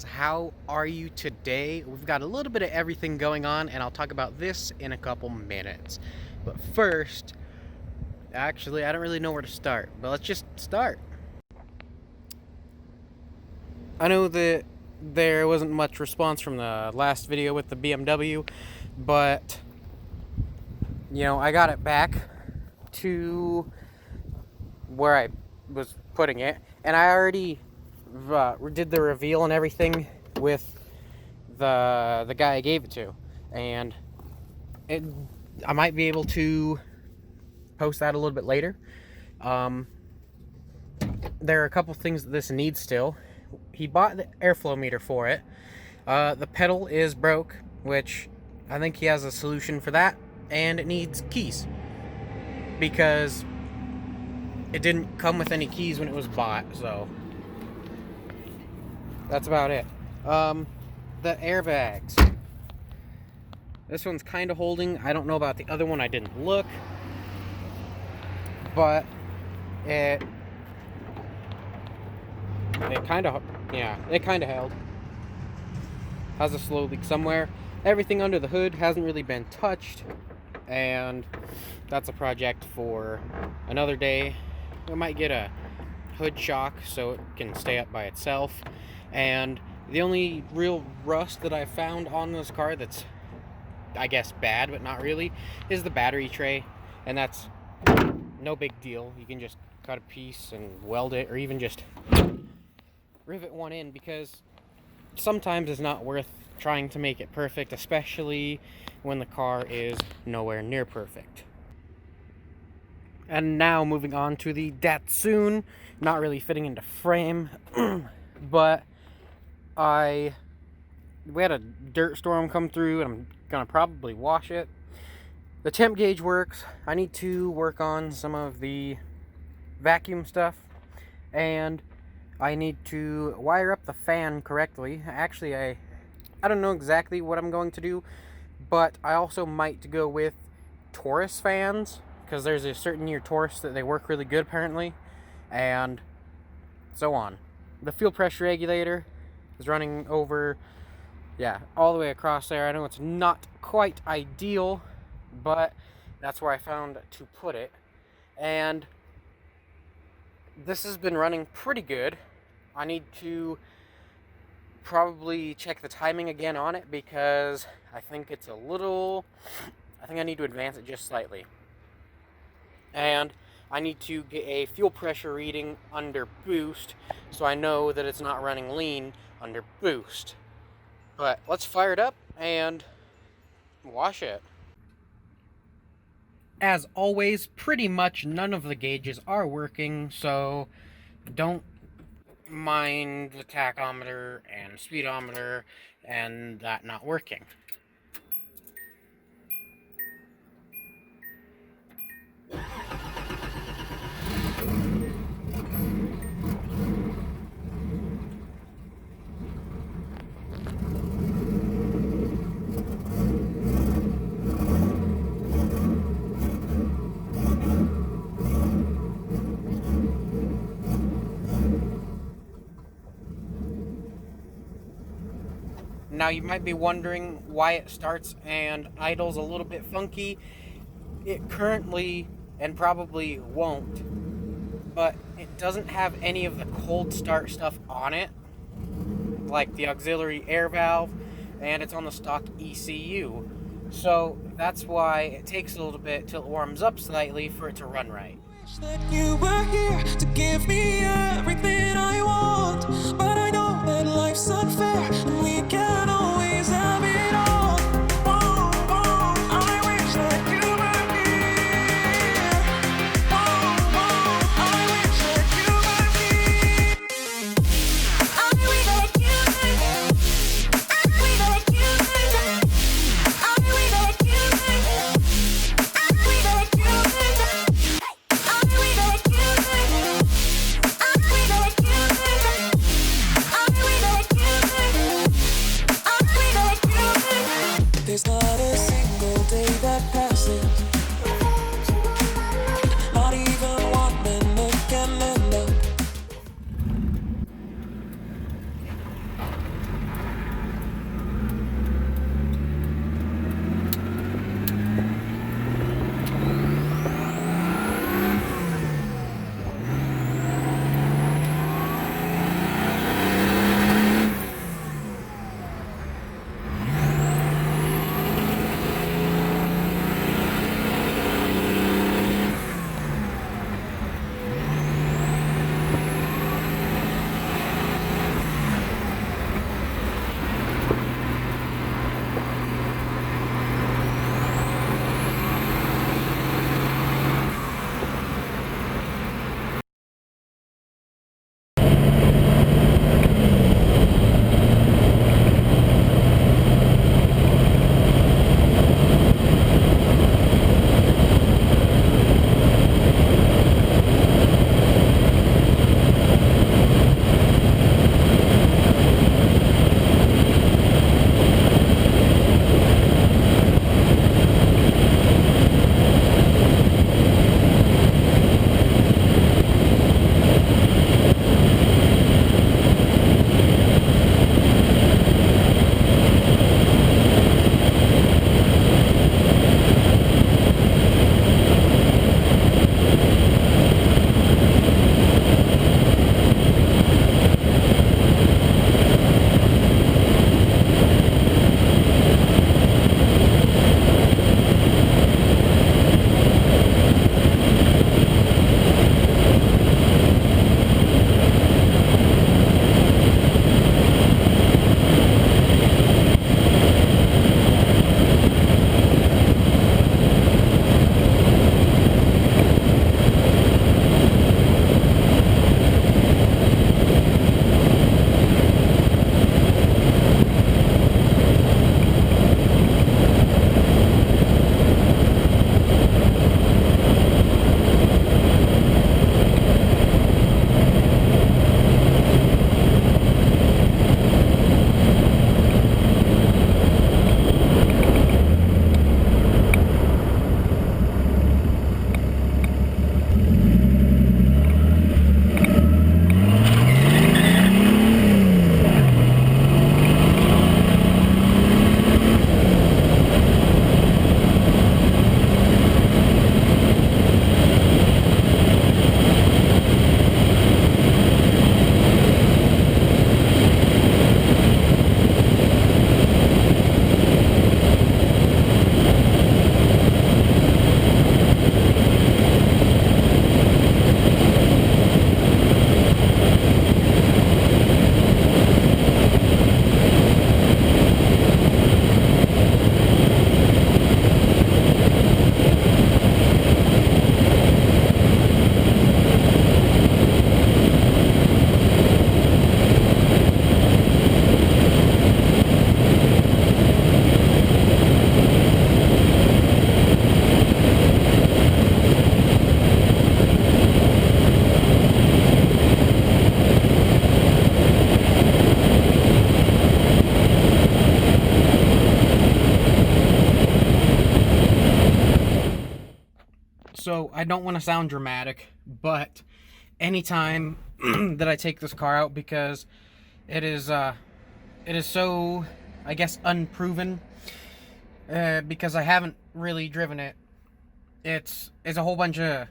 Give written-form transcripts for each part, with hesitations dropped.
How are you today? We've got a little bit of everything going on, and I'll talk about this in a couple minutes. But first, actually, I don't really know where to start, but let's just start. I know that there wasn't much response from the last video with the BMW, but I got it back to where I was putting it, and I already did the reveal and everything with the guy I gave it to, and I might be able to post that a little bit later. There are a couple things that this needs still. He bought the airflow meter for it. The pedal is broke, which I think he has a solution for that, and it needs keys because it didn't come with any keys when it was bought, so that's about it. The airbags. This one's kind of holding. I don't know about the other one. I didn't look, but it kind of held. Has a slow leak somewhere. Everything under the hood hasn't really been touched, and that's a project for another day. We might get a hood shock so it can stay up by itself, and the only real rust that I found on this car that's, I guess, bad but not really, is the battery tray, and that's no big deal. You can just cut a piece and weld it, or even just rivet one in, because sometimes it's not worth trying to make it perfect, especially when the car is nowhere near perfect. And now moving on to the Datsun, not really fitting into frame, but we had a dirt storm come through, and I'm gonna probably wash it. The temp gauge works. I need to work on some of the vacuum stuff, and I need to wire up the fan correctly. Actually, I don't know exactly what I'm going to do, but I also might go with Taurus fans, because there's a certain year Taurus that they work really good apparently, and so on. The fuel pressure regulator is running over, all the way across there. I know it's not quite ideal, but that's where I found to put it. And this has been running pretty good. I need to probably check the timing again on it, because I think I need to advance it just slightly. And I need to get a fuel pressure reading under boost, so I know that it's not running lean under boost. But let's fire it up and wash it. As always, pretty much none of the gauges are working, so don't mind the tachometer and speedometer and that not working. Now you might be wondering why it starts and idles a little bit funky. It currently, and probably won't, but it doesn't have any of the cold start stuff on it, like the auxiliary air valve, and it's on the stock ECU. So that's why it takes a little bit till it warms up slightly for it to run right. Wish that you were here to give me everything I want, but I know that life's unfair and we can't always have it all. Oh, oh, I wish that you were here. Oh, oh, I wish that you were here. I wish that you were here. I wish that you were here. I wish that you were here. I wish that you were here. I don't want to sound dramatic, but anytime that I take this car out, because it is so, I guess, unproven, because I haven't really driven it. It's a whole bunch of,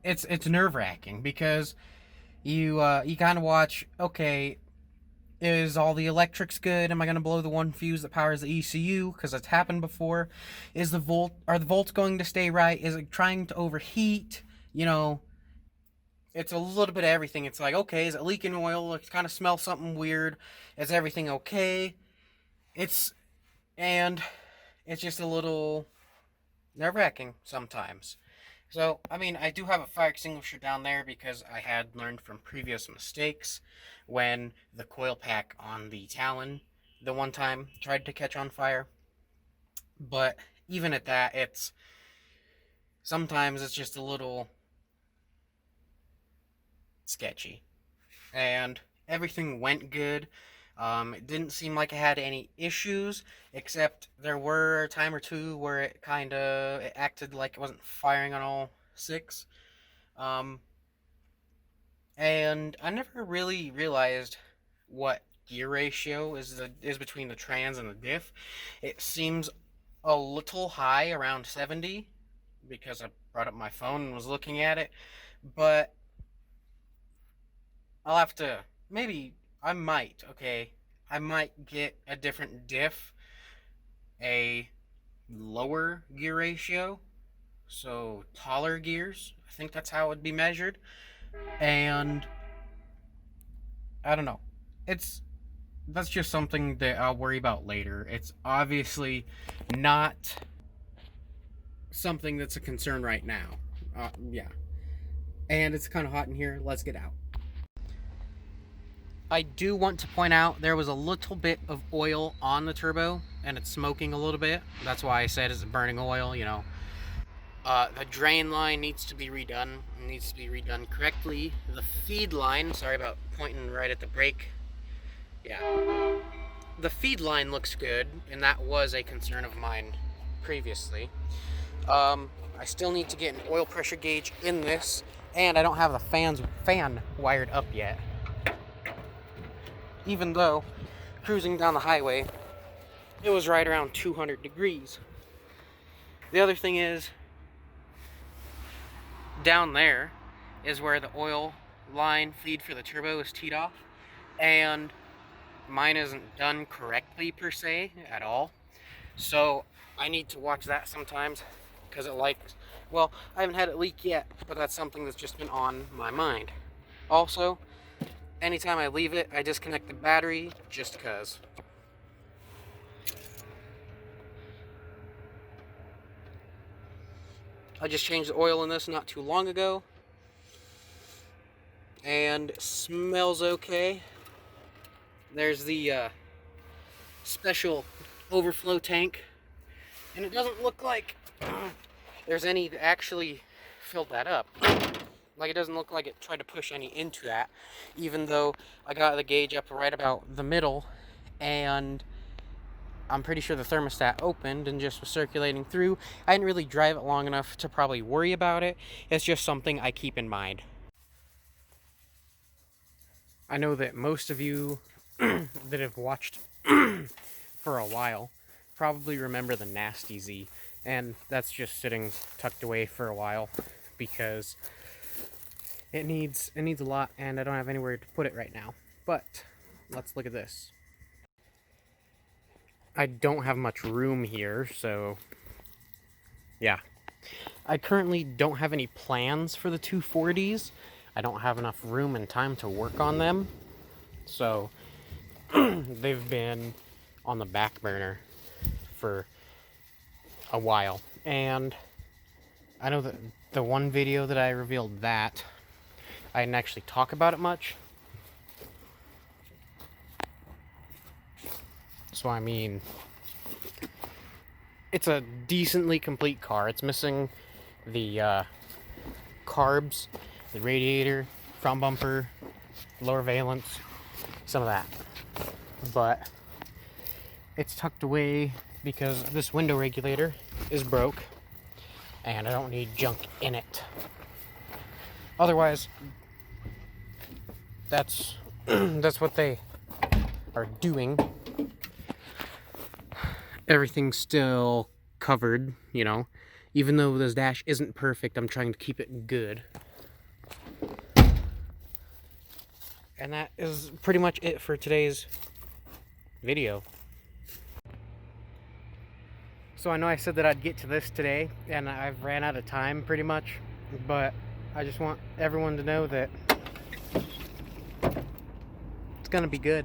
it's nerve-wracking, because you kind of watch, okay, is all the electrics good? Am I going to blow the one fuse that powers the ECU? Because it's happened before. Are the volts going to stay right? Is it trying to overheat? You know, it's a little bit of everything. It's like, okay, is it leaking oil? It kind of smells something weird. Is everything okay? And it's just a little nerve-wracking sometimes. So, I mean, I do have a fire extinguisher down there because I had learned from previous mistakes when the coil pack on the Talon the one time tried to catch on fire. But even at that, sometimes it's just a little sketchy. And everything went good. It didn't seem like it had any issues, except there were a time or two where it acted like it wasn't firing on all six. And I never really realized what gear ratio is between the trans and the diff. It seems a little high, around 70, because I brought up my phone and was looking at it, but I'll have to, I might get a different diff, a lower gear ratio, so taller gears. I think that's how it would be measured. And I don't know. That's just something that I'll worry about later. It's obviously not something that's a concern right now. Yeah. And it's kind of hot in here. Let's get out. I do want to point out there was a little bit of oil on the turbo, and it's smoking a little bit. That's why I said it's burning oil, you know. The drain line needs to be redone. It needs to be redone correctly. The feed line, sorry about pointing right at the brake. Yeah. The feed line looks good, and that was a concern of mine previously. I still need to get an oil pressure gauge in this, and I don't have the fan wired up yet. Even though cruising down the highway, it was right around 200 degrees. The other thing is, down there is where the oil line feed for the turbo is teed off, and mine isn't done correctly per se at all. So I need to watch that sometimes, because I haven't had it leak yet, but that's something that's just been on my mind. Also, anytime I leave it, I disconnect the battery just because. I just changed the oil in this not too long ago, and it smells okay. There's the special overflow tank, and it doesn't look like there's any that actually filled that up. Like, it doesn't look like it tried to push any into that, even though I got the gauge up right about the middle, and I'm pretty sure the thermostat opened and just was circulating through. I didn't really drive it long enough to probably worry about it. It's just something I keep in mind. I know that most of you that have watched for a while probably remember the Nasty Z, and that's just sitting tucked away for a while because it needs a lot, and I don't have anywhere to put it right now. But let's look at this. I don't have much room here, so yeah. I currently don't have any plans for the 240s. I don't have enough room and time to work on them, so they've been on the back burner for a while. And I know that the one video that I revealed that, I didn't actually talk about it much. So I mean, it's a decently complete car. It's missing the carbs, the radiator, front bumper, lower valence, some of that. But it's tucked away because this window regulator is broke. and I don't need junk in it. Otherwise, that's that's what they are doing. Everything's still covered, you know. Even though this dash isn't perfect, I'm trying to keep it good. And that is pretty much it for today's video. So I know I said that I'd get to this today, and I've ran out of time pretty much, but I just want everyone to know that it's gonna be good.